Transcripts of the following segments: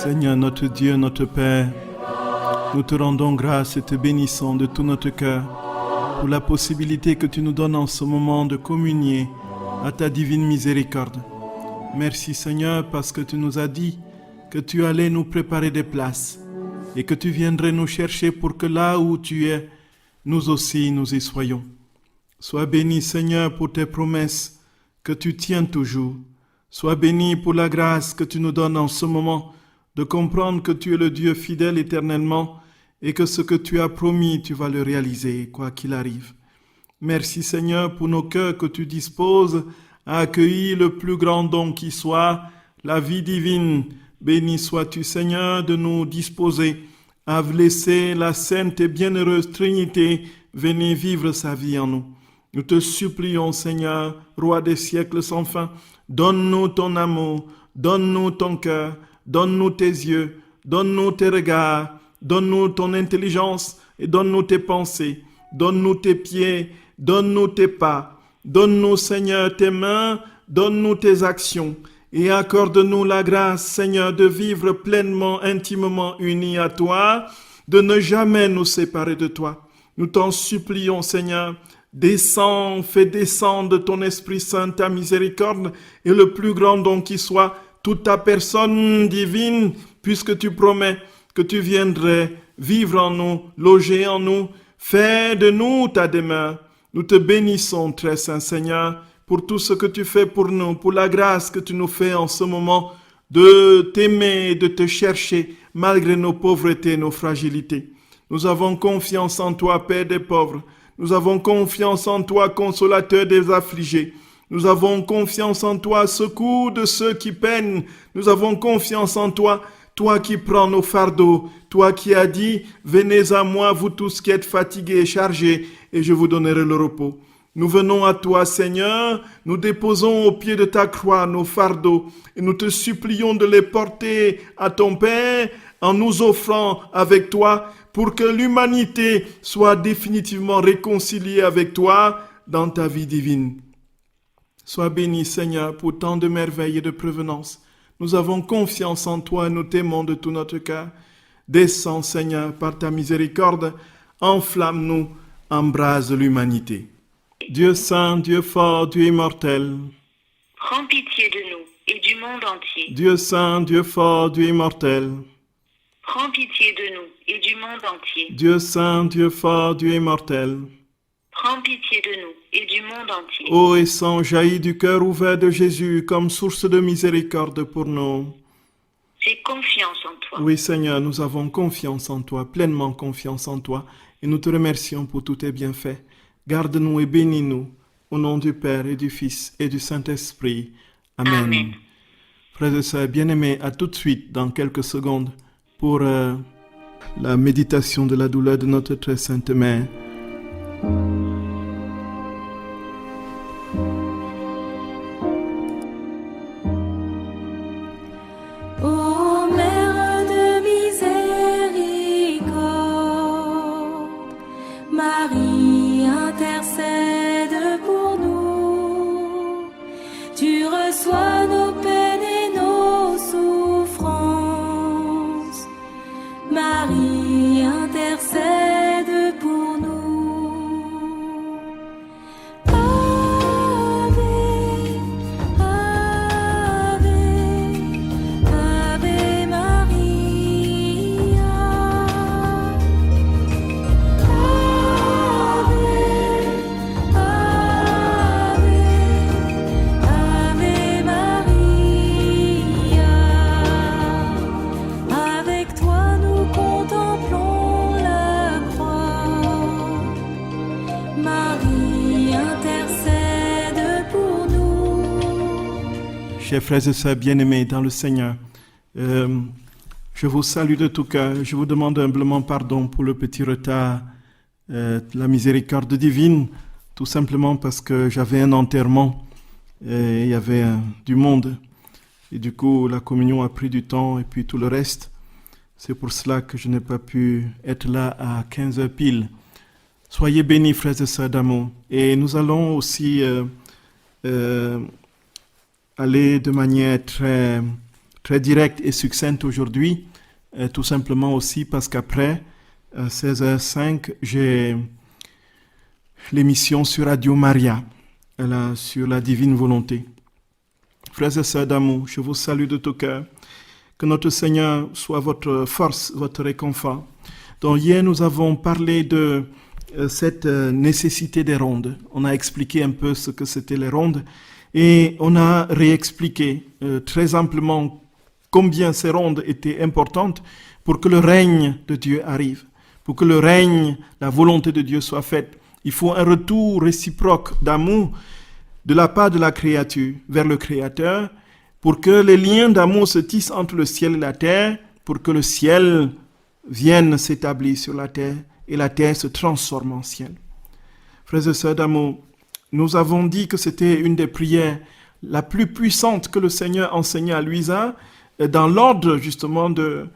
Seigneur notre Dieu, notre Père, nous te rendons grâce et te bénissons de tout notre cœur pour la possibilité que tu nous donnes en ce moment de communier à ta divine miséricorde. Merci Seigneur parce que tu nous as dit que tu allais nous préparer des places et que tu viendrais nous chercher pour que là où tu es, nous aussi nous y soyons. Sois béni Seigneur pour tes promesses que tu tiens toujours. Sois béni pour la grâce que tu nous donnes en ce moment de comprendre que tu es le Dieu fidèle éternellement et que ce que tu as promis, tu vas le réaliser, quoi qu'il arrive. Merci Seigneur pour nos cœurs que tu disposes à accueillir le plus grand don qui soit, la vie divine. Béni sois-tu Seigneur de nous disposer à laisser la sainte et bienheureuse Trinité venir vivre sa vie en nous. Nous te supplions Seigneur, Roi des siècles sans fin, donne-nous ton amour, donne-nous ton cœur, donne-nous tes yeux, donne-nous tes regards, donne-nous ton intelligence et donne-nous tes pensées, donne-nous tes pieds, donne-nous tes pas, donne-nous Seigneur tes mains, donne-nous tes actions et accorde-nous la grâce Seigneur de vivre pleinement, intimement unis à toi, de ne jamais nous séparer de toi. Nous t'en supplions Seigneur, descends, fais descendre ton Esprit Saint, ta miséricorde et le plus grand don qui soit, toute ta personne divine, puisque tu promets que tu viendrais vivre en nous, loger en nous, fais de nous ta demeure. Nous te bénissons, très saint Seigneur, pour tout ce que tu fais pour nous, pour la grâce que tu nous fais en ce moment de t'aimer et de te chercher malgré nos pauvretés, nos fragilités. Nous avons confiance en toi, Père des pauvres. Nous avons confiance en toi, consolateur des affligés. Nous avons confiance en toi, secours de ceux qui peinent. Nous avons confiance en toi, toi qui prends nos fardeaux. Toi qui as dit, venez à moi, vous tous qui êtes fatigués et chargés, et je vous donnerai le repos. Nous venons à toi, Seigneur, nous déposons au pied de ta croix nos fardeaux, et nous te supplions de les porter à ton Père, en nous offrant avec toi, pour que l'humanité soit définitivement réconciliée avec toi dans ta vie divine. Sois béni, Seigneur, pour tant de merveilles et de prévenance. Nous avons confiance en toi et nous t'aimons de tout notre cœur. Descends, Seigneur, par ta miséricorde, enflamme-nous, embrase l'humanité. Dieu saint, Dieu fort, Dieu immortel. Prends pitié de nous et du monde entier. Dieu saint, Dieu fort, Dieu immortel. Prends pitié de nous et du monde entier. Dieu saint, Dieu fort, Dieu immortel. Prends pitié de nous et du monde entier. Ô et sang jaillit du cœur ouvert de Jésus comme source de miséricorde pour nous. J'ai confiance en toi. Oui Seigneur, nous avons confiance en toi, pleinement confiance en toi, et nous te remercions pour tous tes bienfaits. Garde-nous et bénis-nous, au nom du Père et du Fils et du Saint-Esprit. Amen. Amen. Frères et sœurs bien-aimés, à tout de suite, dans quelques secondes, pour la méditation de la douleur de notre très sainte Mère. Ô Mère de miséricorde, Marie intercède pour nous. Tu reçois nos peines et nos souffrances. Marie intercède pour nous. Ave, Ave, Ave Maria. Ave, Ave, Ave Maria. Avec toi nous contemplons la croix. Marie intercède pour nous. Chers frères et sœurs bien-aimés dans le Seigneur, je vous salue de tout cœur. Je vous demande humblement pardon pour le petit retard, la miséricorde divine, tout simplement parce que j'avais un enterrement et il y avait du monde. Et du coup, la communion a pris du temps et puis tout le reste. C'est pour cela que je n'ai pas pu être là à 15h pile. Soyez bénis, frères et sœurs d'amour. Et nous allons aussi aller de manière très très directe et succincte aujourd'hui, tout simplement aussi parce qu'après 16h05, j'ai l'émission sur Radio Maria, sur la divine volonté. Frères et sœurs d'amour, je vous salue de tout cœur. Que notre Seigneur soit votre force, votre réconfort. Donc hier, nous avons parlé de cette nécessité des rondes. On a expliqué un peu ce que c'était les rondes et on a réexpliqué très amplement combien ces rondes étaient importantes pour que le règne de Dieu arrive, pour que le règne, la volonté de Dieu soit faite. Il faut un retour réciproque d'amour de la part de la créature vers le Créateur, pour que les liens d'amour se tissent entre le ciel et la terre, pour que le ciel vienne s'établir sur la terre et la terre se transforme en ciel. Frères et sœurs d'amour, nous avons dit que c'était une des prières la plus puissante que le Seigneur enseignait à Luisa dans l'ordre justement de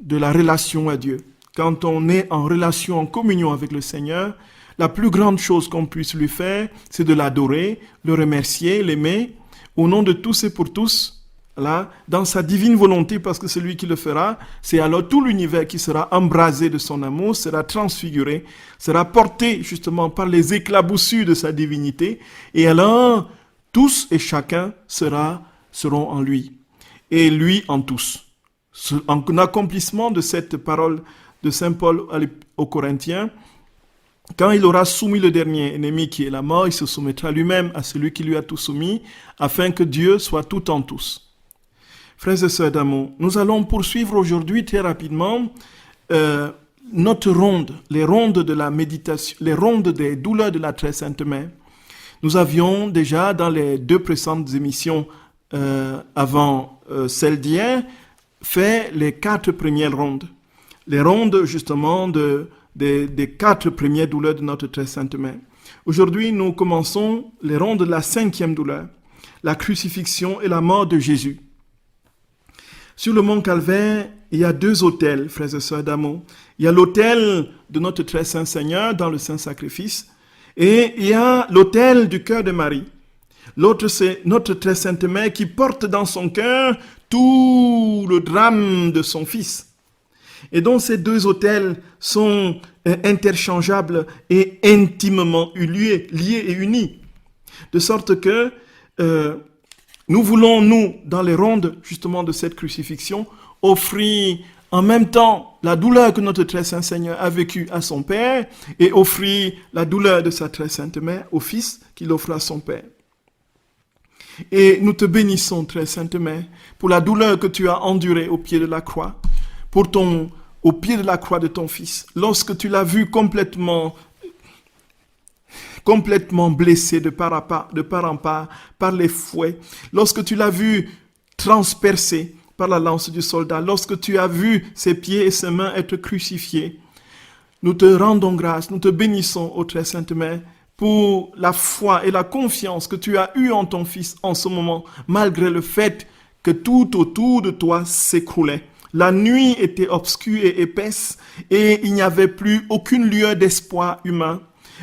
la relation à Dieu. Quand on est en relation, en communion avec le Seigneur, la plus grande chose qu'on puisse lui faire, c'est de l'adorer, le remercier, l'aimer, au nom de tous et pour tous, là, dans sa divine volonté, parce que c'est lui qui le fera, c'est alors tout l'univers qui sera embrasé de son amour, sera transfiguré, sera porté justement par les éclaboussures de sa divinité, et alors tous et chacun seront en lui, et lui en tous. En accomplissement de cette parole de Saint Paul aux Corinthiens, quand il aura soumis le dernier ennemi qui est la mort, il se soumettra lui-même à celui qui lui a tout soumis, afin que Dieu soit tout en tous. Frères et sœurs d'amour, nous allons poursuivre aujourd'hui très rapidement notre ronde, les rondes de la méditation, les rondes des douleurs de la très sainte mère. Nous avions déjà dans les 2 précédentes émissions avant celle d'hier fait les 4 premières rondes. Les rondes justement des 4 premières douleurs de notre très sainte mère. Aujourd'hui, nous commençons les rondes de la 5e douleur, la crucifixion et la mort de Jésus. Sur le mont Calvaire, il y a 2 autels, frères et sœurs d'amour. Il y a l'autel de notre très saint Seigneur dans le saint sacrifice et il y a l'autel du cœur de Marie. L'autre, c'est notre très sainte mère qui porte dans son cœur tout le drame de son fils. Et donc ces 2 autels sont interchangeables et intimement liés et unis. De sorte que nous voulons, nous, dans les rondes justement de cette crucifixion, offrir en même temps la douleur que notre très saint Seigneur a vécue à son Père et offrir la douleur de sa très sainte mère au Fils qu'il offre à son Père. Et nous te bénissons, très sainte mère, pour la douleur que tu as endurée au pied de la croix, au pied de la croix de ton Fils, lorsque tu l'as vu complètement blessé de part en part par les fouets, lorsque tu l'as vu transpercé par la lance du soldat, lorsque tu as vu ses pieds et ses mains être crucifiés, nous te rendons grâce, nous te bénissons, ô très sainte mère, pour la foi et la confiance que tu as eue en ton Fils en ce moment, malgré le fait que tout autour de toi s'écroulait. La nuit était obscure et épaisse et il n'y avait plus aucune lueur d'espoir humain.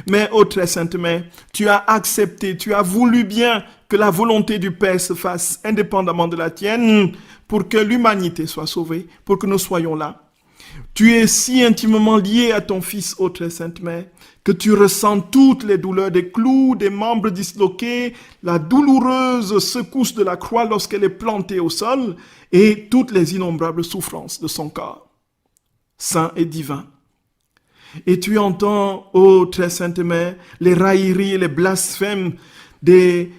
Mais, ô très sainte mère, tu as accepté, tu as voulu bien que la volonté du Père se fasse indépendamment de la tienne pour que l'humanité soit sauvée, pour que nous soyons là. Tu es si intimement lié à ton Fils, ô très sainte mère, que tu ressens toutes les douleurs des clous, des membres disloqués, la douloureuse secousse de la croix lorsqu'elle est plantée au sol et toutes les innombrables souffrances de son corps, saint et divin. Et tu entends, ô très sainte mère, les railleries et les blasphèmes des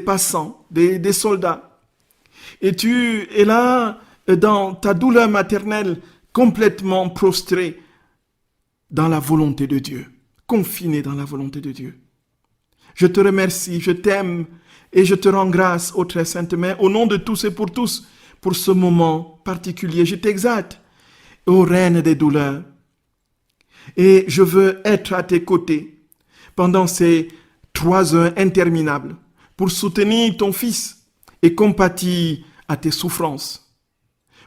passants, des soldats. Et tu es là, dans ta douleur maternelle, complètement prostré dans la volonté de Dieu, confiné dans la volonté de Dieu. Je te remercie, je t'aime et je te rends grâce, ô très sainte mère, au nom de tous et pour tous, pour ce moment particulier. Je t'exalte, ô reine des douleurs. Et je veux être à tes côtés pendant ces 3 heures interminables pour soutenir ton Fils et compatir à tes souffrances,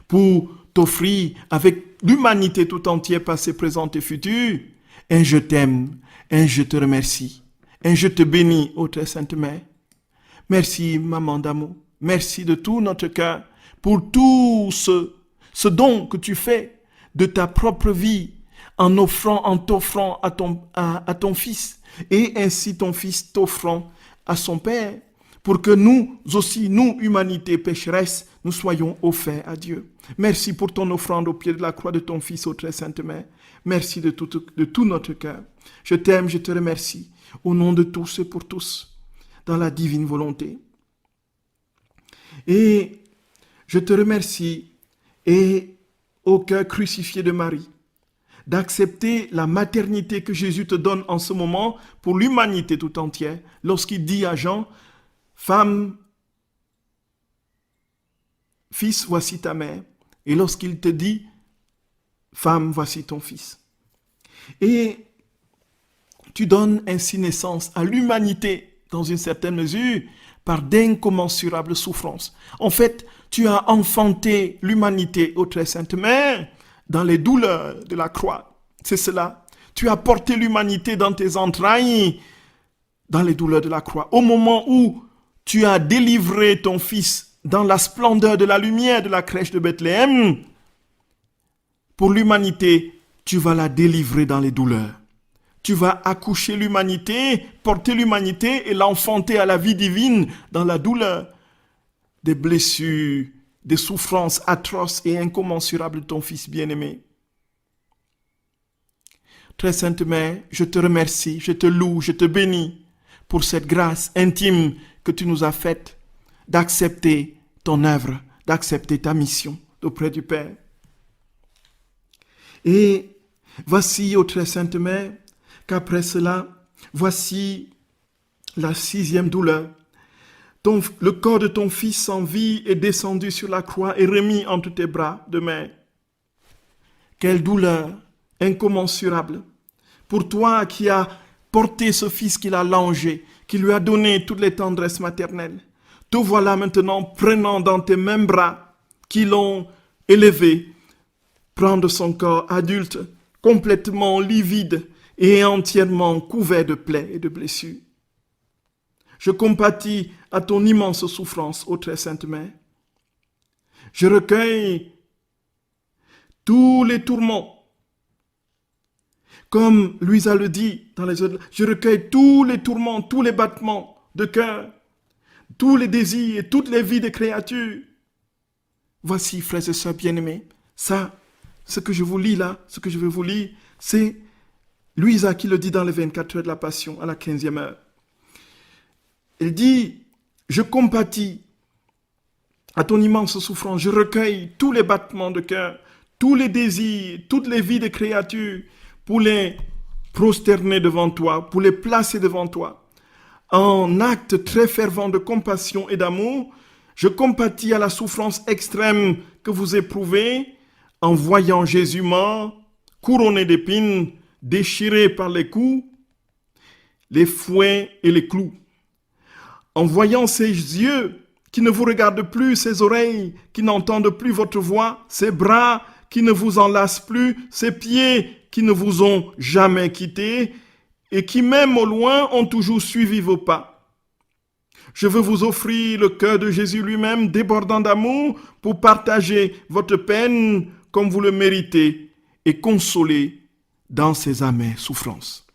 pour t'offrir avec l'humanité tout entière, passée, présente et future, un je t'aime, un je te remercie, un je te bénis, ô très sainte mère. Merci, maman d'amour. Merci de tout notre cœur pour tout ce don que tu fais de ta propre vie en t'offrant à ton Fils, et ainsi ton Fils t'offrant à son Père, pour que nous aussi, nous, humanité pécheresse, nous soyons offerts à Dieu. Merci pour ton offrande au pied de la croix de ton Fils au très sainte Mère. Merci de tout notre cœur. Je t'aime, je te remercie, au nom de tous et pour tous, dans la divine volonté. Et je te remercie, et au cœur crucifié de Marie, d'accepter la maternité que Jésus te donne en ce moment pour l'humanité tout entière, lorsqu'il dit à Jean, femme, fils, voici ta mère. Et lorsqu'il te dit, femme, voici ton fils. Et tu donnes ainsi naissance à l'humanité, dans une certaine mesure, par d'incommensurables souffrances. En fait, tu as enfanté l'humanité au très sainte Mère dans les douleurs de la croix. C'est cela. Tu as porté l'humanité dans tes entrailles, dans les douleurs de la croix. Au moment où tu as délivré ton Fils dans la splendeur de la lumière de la crèche de Bethléem, pour l'humanité, tu vas la délivrer dans les douleurs. Tu vas accoucher l'humanité, porter l'humanité et l'enfanter à la vie divine dans la douleur des blessures, des souffrances atroces et incommensurables de ton Fils bien-aimé. Très Sainte Mère, je te remercie, je te loue, je te bénis pour cette grâce intime que tu nous as faite d'accepter ton œuvre, d'accepter ta mission auprès du Père. Et voici, ô Très Sainte Mère, qu'après cela, voici la 6e douleur. Le corps de ton Fils en vie est descendu sur la croix et remis entre tes bras de mère. Quelle douleur incommensurable pour toi qui as porté ce Fils qu'il a langé, qui lui a donné toutes les tendresses maternelles. Te voilà maintenant prenant dans tes mêmes bras qui l'ont élevé, prendre son corps adulte, complètement livide et entièrement couvert de plaies et de blessures. Je compatis à ton immense souffrance, ô Très Sainte Mère. Je recueille tous les tourments. Comme Louisa le dit dans les autres, je recueille tous les tourments, tous les battements de cœur, tous les désirs et toutes les vies des créatures. Voici, frères et sœurs bien-aimés, ça, ce que je vous lis là, ce que je vais vous lire, c'est Louisa qui le dit dans les 24 heures de la Passion, à la 15e heure. Elle dit, je compatis à ton immense souffrance, je recueille tous les battements de cœur, tous les désirs, toutes les vies des créatures, pour les prosterner devant toi, pour les placer devant toi. En acte très fervent de compassion et d'amour, je compatis à la souffrance extrême que vous éprouvez en voyant Jésus mort, couronné d'épines, déchiré par les coups, les fouets et les clous. En voyant ses yeux qui ne vous regardent plus, ses oreilles qui n'entendent plus votre voix, ses bras qui ne vous enlacent plus, ses pieds qui ne vous ont jamais quitté et qui même au loin ont toujours suivi vos pas. Je veux vous offrir le cœur de Jésus lui-même débordant d'amour pour partager votre peine comme vous le méritez et consoler dans ses amères souffrances.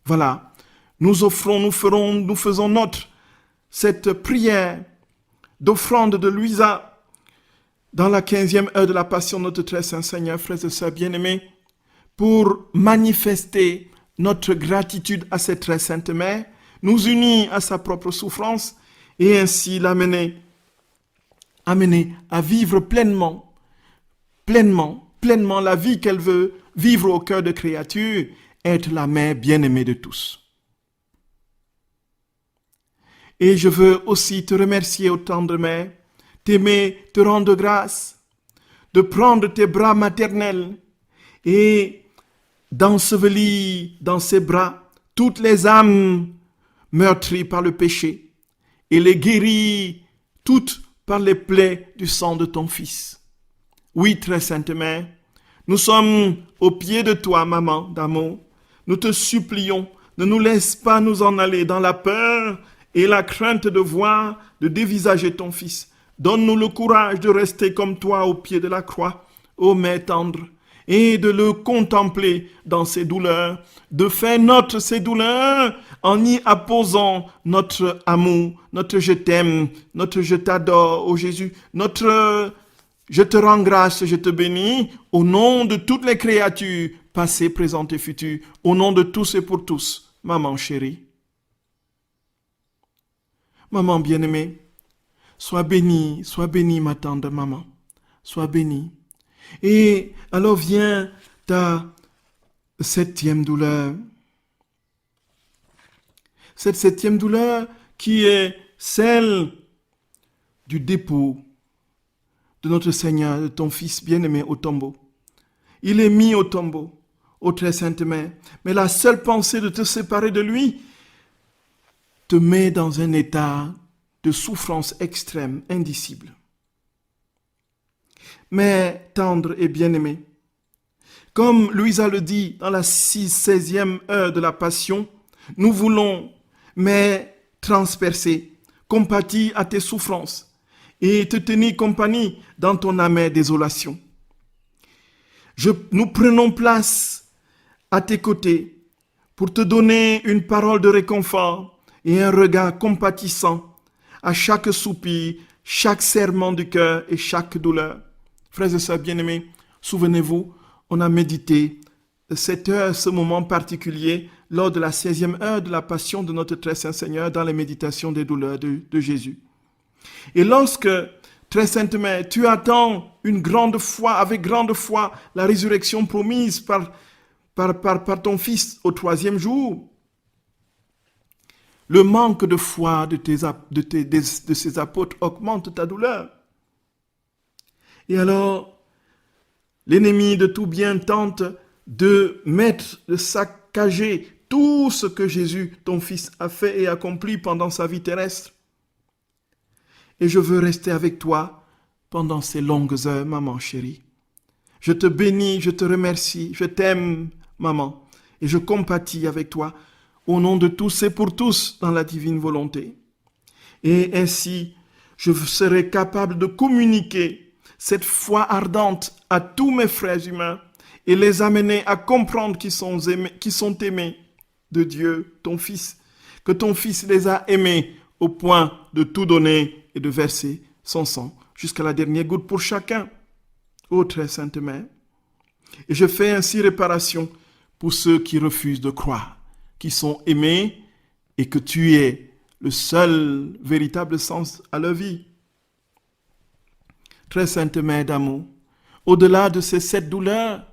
Voilà, nous faisons notre cette prière d'offrande de Louisa dans la 15e heure de la Passion de notre très saint Seigneur, frères et sœurs bien-aimés, pour manifester notre gratitude à cette très sainte mère, nous unir à sa propre souffrance et ainsi l'amener à vivre pleinement la vie qu'elle veut vivre au cœur de créatures, être la mère bien-aimée de tous. Et je veux aussi te remercier, ô tendre mère, t'aimer, te rendre grâce, de prendre tes bras maternels et d'ensevelir dans ses bras toutes les âmes meurtries par le péché et les guérir toutes par les plaies du sang de ton Fils. Oui, très sainte mère, nous sommes au pied de toi, maman d'amour. Nous te supplions, ne nous laisse pas nous en aller dans la peur et la crainte de voir, de dévisager ton Fils. Donne-nous le courage de rester comme toi au pied de la croix, ô Mère tendre, et de le contempler dans ses douleurs, de faire nôtre ses douleurs en y apposant notre amour, notre je t'aime, notre je t'adore, ô Jésus, notre je te rends grâce, je te bénis, au nom de toutes les créatures, passées, présentes et futures, au nom de tous et pour tous, maman chérie. Maman bien-aimée, sois bénie, ma tendre maman, sois bénie. Et alors vient ta 7e douleur. Cette 7e douleur qui est celle du dépôt de notre Seigneur, de ton Fils bien-aimé au tombeau. Il est mis au tombeau, ô très sainte Mère, mais la seule pensée de te séparer de lui te met dans un état de souffrance extrême, indicible. Mais tendre et bien-aimée, comme Louisa le dit dans la 16e heure de la Passion, nous voulons, mais transpercer, compatir à tes souffrances et te tenir compagnie dans ton amère désolation. Nous prenons place à tes côtés pour te donner une parole de réconfort et un regard compatissant à chaque soupir, chaque serrement du cœur et chaque douleur. Frères et sœurs bien-aimés, souvenez-vous, on a médité cette heure, ce moment particulier, lors de la 16e heure de la Passion de notre très saint Seigneur dans les méditations des douleurs de Jésus. Et lorsque, très sainte Mère, tu attends avec grande foi, la résurrection promise par ton Fils au 3e jour, le manque de foi de ces apôtres augmente ta douleur. Et alors, l'ennemi de tout bien tente de saccager tout ce que Jésus, ton Fils, a fait et accompli pendant sa vie terrestre. Et je veux rester avec toi pendant ces longues heures, maman chérie. Je te bénis, je te remercie, je t'aime, maman, et je compatis avec toi au nom de tous et pour tous dans la divine volonté. Et ainsi, je serai capable de communiquer cette foi ardente à tous mes frères humains et les amener à comprendre qu'ils sont aimés de Dieu, ton Fils, que ton Fils les a aimés au point de tout donner et de verser son sang jusqu'à la dernière goutte pour chacun. Ô très sainte Mère. Et je fais ainsi réparation pour ceux qui refusent de croire, qui sont aimés et que tu es le seul véritable sens à leur vie. Très sainte Mère d'amour, au-delà de ces 7 douleurs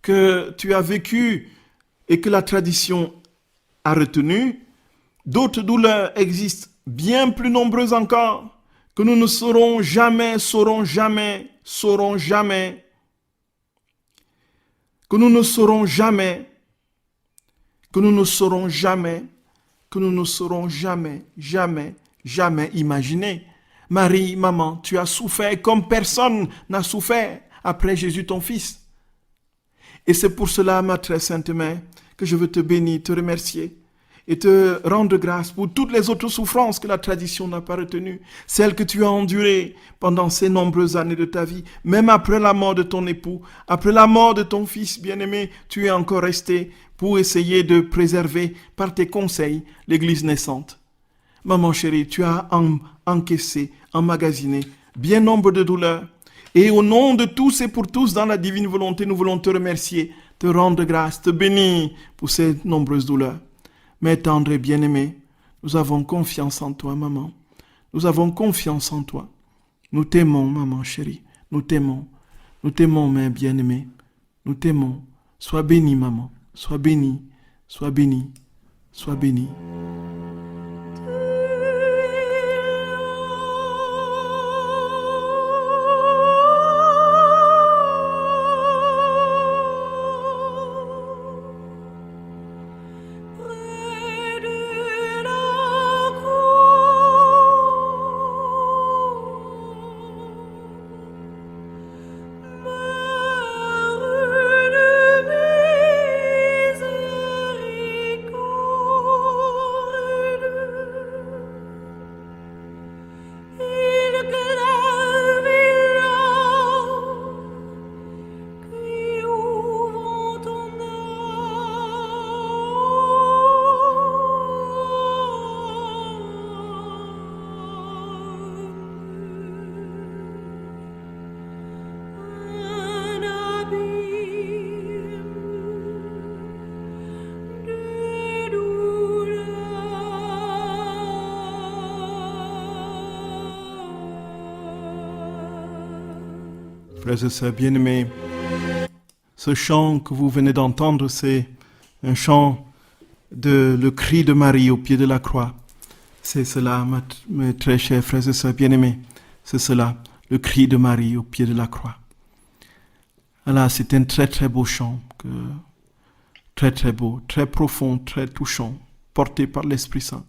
que tu as vécues et que la tradition a retenues, d'autres douleurs existent bien plus nombreuses encore, que nous ne saurons jamais, que nous ne saurons jamais imaginer. Marie, maman, tu as souffert comme personne n'a souffert après Jésus ton Fils. Et c'est pour cela, ma très sainte Mère, que je veux te bénir, te remercier et te rendre grâce pour toutes les autres souffrances que la tradition n'a pas retenues, celles que tu as endurées pendant ces nombreuses années de ta vie, même après la mort de ton époux, après la mort de ton Fils bien-aimé, tu es encore resté pour essayer de préserver par tes conseils l'Église naissante. Maman chérie, tu as encaissé, emmagasiné bien nombre de douleurs, et au nom de tous et pour tous dans la divine volonté, nous voulons te remercier, te rendre grâce, te bénir pour ces nombreuses douleurs. Mère tendre et bien-aimée, nous avons confiance en toi, maman. Nous avons confiance en toi. Nous t'aimons, maman chérie. Nous t'aimons. Nous t'aimons, mère bien-aimée. Nous t'aimons. Sois bénie, maman. Sois bénie. Sois bénie. Sois bénie. frères et sœurs bien-aimés, ce chant que vous venez d'entendre, c'est un chant de le cri de Marie au pied de la croix. C'est cela, mes très chers frères et sœurs bien-aimés. C'est cela, le cri de Marie au pied de la croix. Voilà, c'est un très très beau chant, très très beau, très profond, très touchant, porté par l'Esprit Saint.